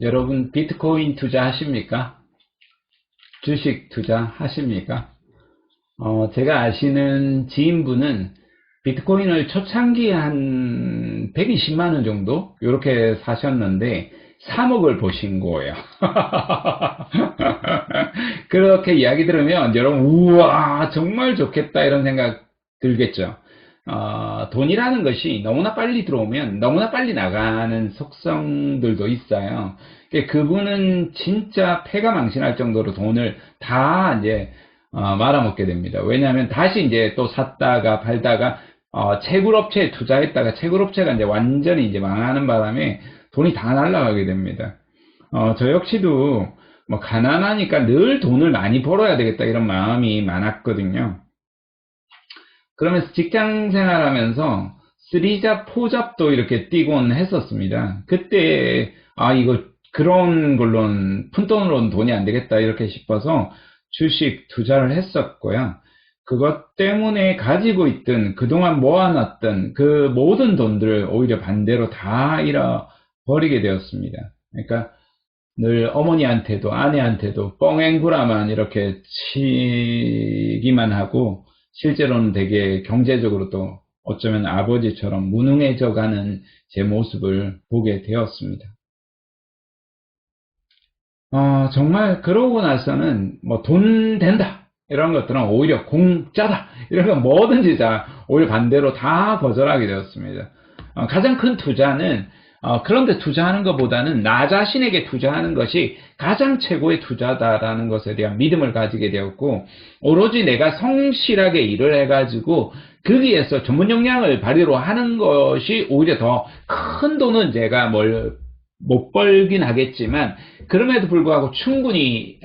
여러분 비트코인 투자하십니까? 주식 투자하십니까? 제가 아시는 지인분은 비트코인을 초창기에 한 120만 원 정도 이렇게 사셨는데 3억을 보신 거예요. 그렇게 이야기 들으면 여러분 우와 정말 좋겠다 이런 생각 들겠죠. 돈이라는 것이 너무나 빨리 들어오면 너무나 빨리 나가는 속성들도 있어요. 그분은 진짜 패가 망신할 정도로 돈을 다 이제 말아먹게 됩니다. 왜냐하면 다시 이제 또 샀다가 팔다가 채굴업체에 투자했다가 채굴업체가 이제 완전히 이제 망하는 바람에 돈이 다 날아가게 됩니다. 저 역시도 뭐 가난하니까 늘 돈을 많이 벌어야 되겠다 이런 마음이 많았거든요. 그러면서 직장 생활하면서 3잡, 4잡도 이렇게 뛰곤 했었습니다. 그때 이거 그런 걸로는 푼돈으로는 돈이 안 되겠다 이렇게 싶어서 주식 투자를 했었고요. 그것 때문에 가지고 있던 그동안 모아놨던 그 모든 돈들을 오히려 반대로 다 잃어버리게 되었습니다. 그러니까 늘 어머니한테도 아내한테도 뻥앵구라만 이렇게 치기만 하고 실제로는 되게 경제적으로 또 어쩌면 아버지처럼 무능해져 가는 제 모습을 보게 되었습니다. 정말 그러고 나서는 뭐 돈 된다 이런 것들은 오히려 공짜다 이런 건 뭐든지 다 오히려 반대로 다 거절하게 되었습니다. 가장 큰 투자는 그런데 투자하는 것보다는 나 자신에게 투자하는 것이 가장 최고의 투자다라는 것에 대한 믿음을 가지게 되었고 오로지 내가 성실하게 일을 해가지고 거기에서 전문 역량을 발휘로 하는 것이 오히려 더 큰 돈은 제가 못 벌긴 하겠지만 그럼에도 불구하고 충분히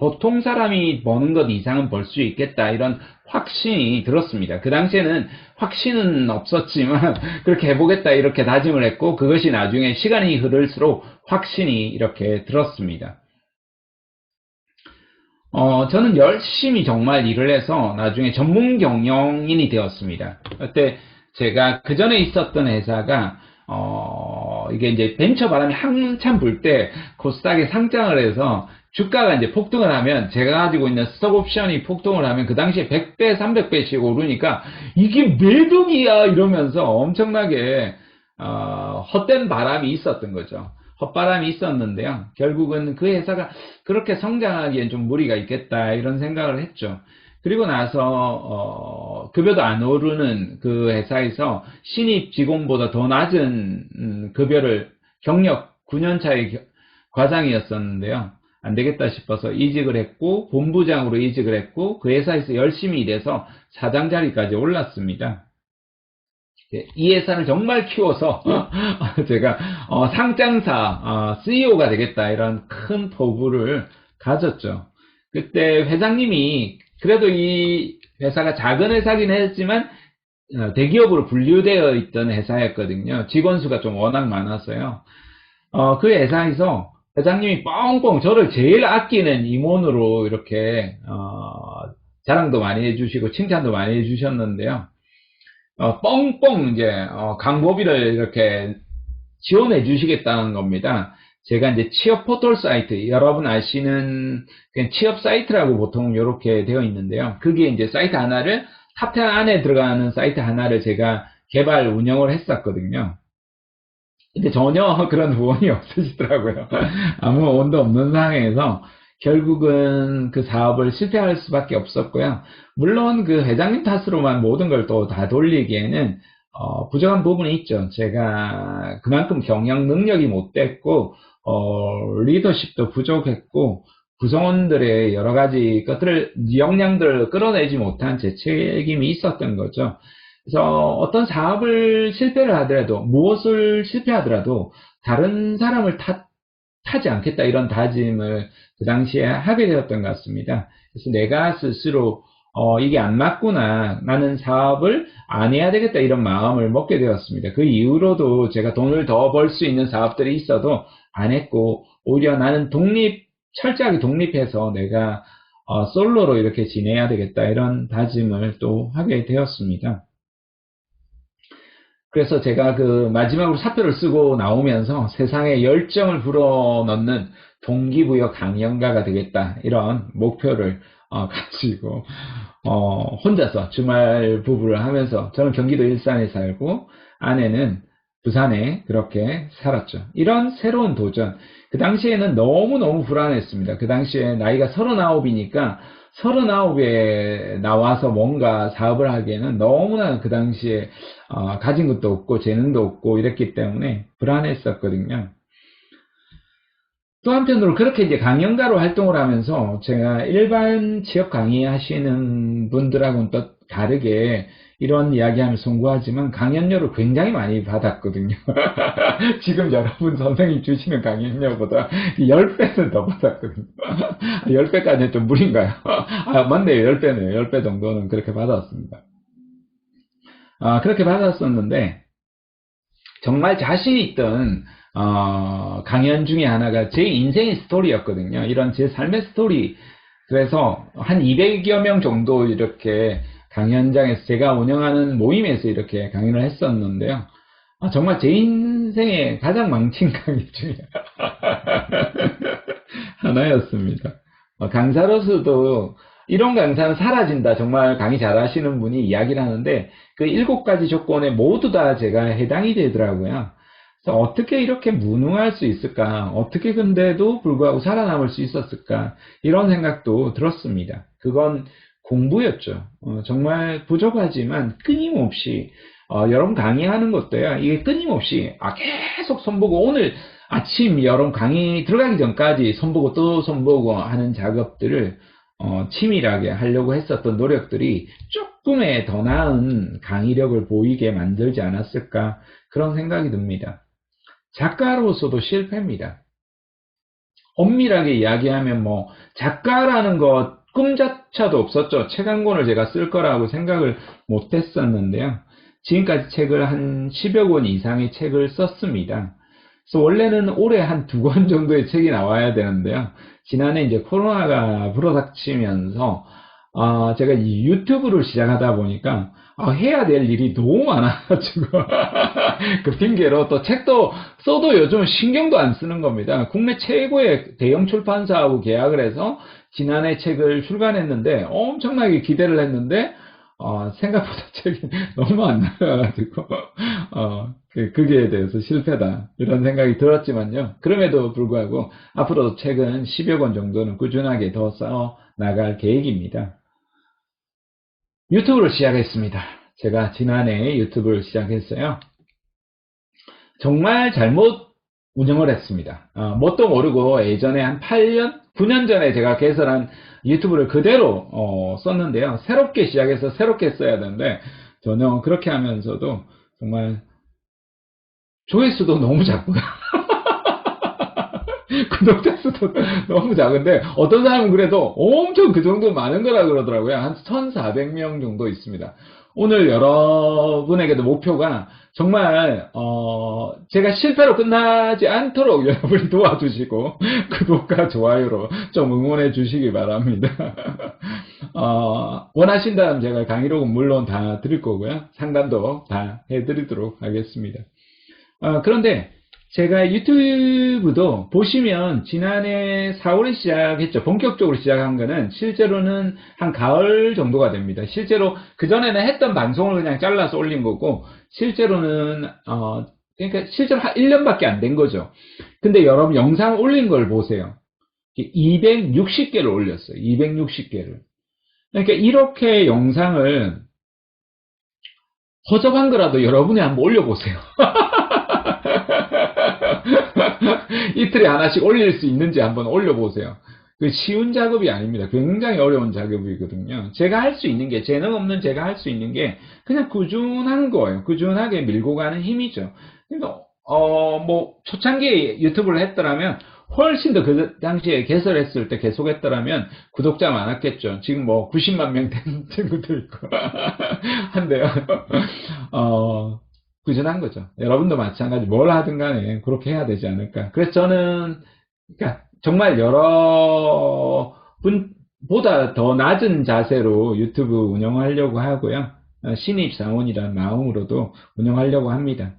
보통 사람이 버는 것 이상은 벌 수 있겠다 이런 확신이 들었습니다. 그 당시에는 확신은 없었지만 그렇게 해보겠다 이렇게 다짐을 했고 그것이 나중에 시간이 흐를수록 확신이 이렇게 들었습니다. 저는 열심히 정말 일을 해서 나중에 전문 경영인이 되었습니다. 그때 제가 그 전에 있었던 회사가 이게 이제 벤처 바람이 한참 불 때 코스닥에 상장을 해서 주가가 이제 폭등을 하면 제가 가지고 있는 스톡 옵션이 폭등을 하면 그 당시에 100배, 300배씩 오르니까 이게 매덕이야 이러면서 엄청나게 헛된 바람이 있었던 거죠. 헛바람이 있었는데요. 결국은 그 회사가 그렇게 성장하기엔 좀 무리가 있겠다 이런 생각을 했죠. 그리고 나서 급여도 안 오르는 그 회사에서 신입 직원보다 더 낮은 급여를 경력 9년 차의 과장이었었는데요. 안 되겠다 싶어서 이직을 했고 본부장으로 이직을 했고 그 회사에서 열심히 일해서 사장 자리까지 올랐습니다. 이 회사를 정말 키워서 제가 상장사 CEO가 되겠다 이런 큰 포부를 가졌죠. 그때 회장님이 그래도 이 회사가 작은 회사긴 했지만 대기업으로 분류되어 있던 회사였거든요. 직원 수가 좀 워낙 많았어요. 그 회사에서 회장님이 뻥뻥 저를 제일 아끼는 임원으로 이렇게 자랑도 많이 해주시고 칭찬도 많이 해주셨는데요. 뻥뻥 이제 광고비를 이렇게 지원해 주시겠다는 겁니다. 제가 이제 취업 포털 사이트, 여러분 아시는 그냥 취업 사이트라고 보통 이렇게 되어 있는데요. 그게 이제 사이트 하나를 탑10 안에 들어가는 사이트 하나를 제가 개발 운영을 했었거든요. 근데 전혀 그런 후원이 없으시더라고요. 아무 원도 없는 상황에서 결국은 그 사업을 실패할 수밖에 없었고요. 물론 그 회장님 탓으로만 모든 걸 또 다 돌리기에는 부족한 부분이 있죠. 제가 그만큼 경영 능력이 못 됐고 리더십도 부족했고 구성원들의 여러 가지 것들을 역량들을 끌어내지 못한 제 책임이 있었던 거죠. 그래서 어떤 사업을 실패를 하더라도 무엇을 실패하더라도 다른 사람을 탓하지 않겠다 이런 다짐을 그 당시에 하게 되었던 것 같습니다. 그래서 내가 스스로 이게 안 맞구나 나는 사업을 안 해야 되겠다 이런 마음을 먹게 되었습니다. 그 이후로도 제가 돈을 더 벌 수 있는 사업들이 있어도 안 했고 오히려 나는 철저하게 독립해서 내가 솔로로 이렇게 지내야 되겠다 이런 다짐을 또 하게 되었습니다. 그래서 제가 그 마지막으로 사표를 쓰고 나오면서 세상에 열정을 불어넣는 동기부여 강연가가 되겠다, 이런 목표를 가지고 혼자서 주말 부부를 하면서, 저는 경기도 일산에 살고 아내는 부산에 그렇게 살았죠. 이런 새로운 도전, 그 당시에는 너무너무 불안했습니다. 그 당시에 나이가 39이니까 39에 나와서 뭔가 사업을 하기에는 너무나 그 당시에 가진 것도 없고 재능도 없고 이랬기 때문에 불안했었거든요. 또 한편으로 그렇게 이제 강연가로 활동을 하면서 제가 일반 취업 강의하시는 분들하고는 또 다르게 이런 이야기하면서 송구하지만 강연료를 굉장히 많이 받았거든요. 지금 여러분 선생님 주시는 강연료보다 10배는 더 받았거든요. 10배까지는 좀 무리인가요? 맞네요. 10배네요. 10배 정도는 그렇게 받았습니다. 그렇게 받았었는데 정말 자신 있던 강연 중에 하나가 제 인생의 스토리였거든요. 이런 제 삶의 스토리. 그래서 한 200여 명 정도 이렇게 강연장에서 제가 운영하는 모임에서 이렇게 강연을 했었는데요. 정말 제 인생의 가장 망친 강의 중에 하나였습니다. 강사로서도 이런 강사는 사라진다, 정말 강의 잘하시는 분이 이야기를 하는데 그 7가지 조건에 모두 다 제가 해당이 되더라고요. 그래서 어떻게 이렇게 무능할 수 있을까? 어떻게 근데도 불구하고 살아남을 수 있었을까? 이런 생각도 들었습니다. 그건 공부였죠. 정말 부족하지만 끊임없이 여러분 강의하는 것도요. 이게 끊임없이 계속 손보고, 오늘 아침 여러분 강의 들어가기 전까지 손보고 또 손보고 하는 작업들을 치밀하게 하려고 했었던 노력들이 조금의 더 나은 강의력을 보이게 만들지 않았을까, 그런 생각이 듭니다. 작가로서도 실패입니다. 엄밀하게 이야기하면 작가라는 것 꿈자차도 없었죠. 책 한 권을 제가 쓸 거라고 생각을 못 했었는데요. 지금까지 책을 한 10여 권 이상의 책을 썼습니다. 그래서 원래는 올해 한 2권 정도의 책이 나와야 되는데요. 지난해 이제 코로나가 불어닥치면서 제가 이 유튜브를 시작하다 보니까 해야 될 일이 너무 많아가지고 그 핑계로 또 책도 써도 요즘 신경도 안 쓰는 겁니다. 국내 최고의 대형 출판사하고 계약을 해서 지난해 책을 출간했는데 엄청나게 기대를 했는데 생각보다 책이 너무 안 나가지고 그게 대해서 실패다, 이런 생각이 들었지만요. 그럼에도 불구하고 앞으로도 책은 10여 권 정도는 꾸준하게 더 써 나갈 계획입니다. 유튜브를 시작했습니다. 제가 지난해 유튜브를 시작했어요. 정말 잘못 운영을 했습니다. 뭣도 모르고 예전에 한 8년, 9년 전에 제가 개설한 유튜브를 그대로 썼는데요. 새롭게 시작해서 새롭게 써야 되는데 저는 그렇게 하면서도 정말 조회수도 너무 작고요. 구독자 수도 너무 작은데 어떤 사람은 그래도 엄청 그 정도 많은 거라 그러더라고요. 한 1400명 정도 있습니다. 오늘 여러분에게도 목표가 정말 제가 실패로 끝나지 않도록 여러분이 도와주시고 구독과 좋아요로 좀 응원해 주시기 바랍니다. 원하신다면 제가 강의록은 물론 다 드릴 거고요. 상담도 다 해드리도록 하겠습니다. 그런데 제가 유튜브도 보시면 지난해 4월에 시작했죠. 본격적으로 시작한 거는 실제로는 한 가을 정도가 됩니다. 실제로 그전에는 했던 방송을 그냥 잘라서 올린 거고, 실제로는 그러니까 실제로 한 1년밖에 안 된 거죠. 근데 여러분 영상 올린 걸 보세요. 260개를 올렸어요. 260개를. 그러니까 이렇게 영상을 허접한 거라도 여러분이 한번 올려보세요. 이틀에 하나씩 올릴 수 있는지 한번 올려보세요. 그 쉬운 작업이 아닙니다. 굉장히 어려운 작업이거든요. 제가 할 수 있는 게, 재능 없는 제가 할 수 있는 게 그냥 꾸준한 거예요. 꾸준하게 밀고 가는 힘이죠. 그러니까 초창기에 유튜브를 했더라면 훨씬 더 그 당시에 개설했을 때 계속했더라면 구독자 많았겠죠. 지금 90만 명 된 친구도 있고 한데요. 꾸준한 거죠. 여러분도 마찬가지, 뭘 하든 간에 그렇게 해야 되지 않을까. 그래서 저는 그러니까 정말 여러분보다 더 낮은 자세로 유튜브 운영하려고 하고요. 신입사원이라는 마음으로도 운영하려고 합니다.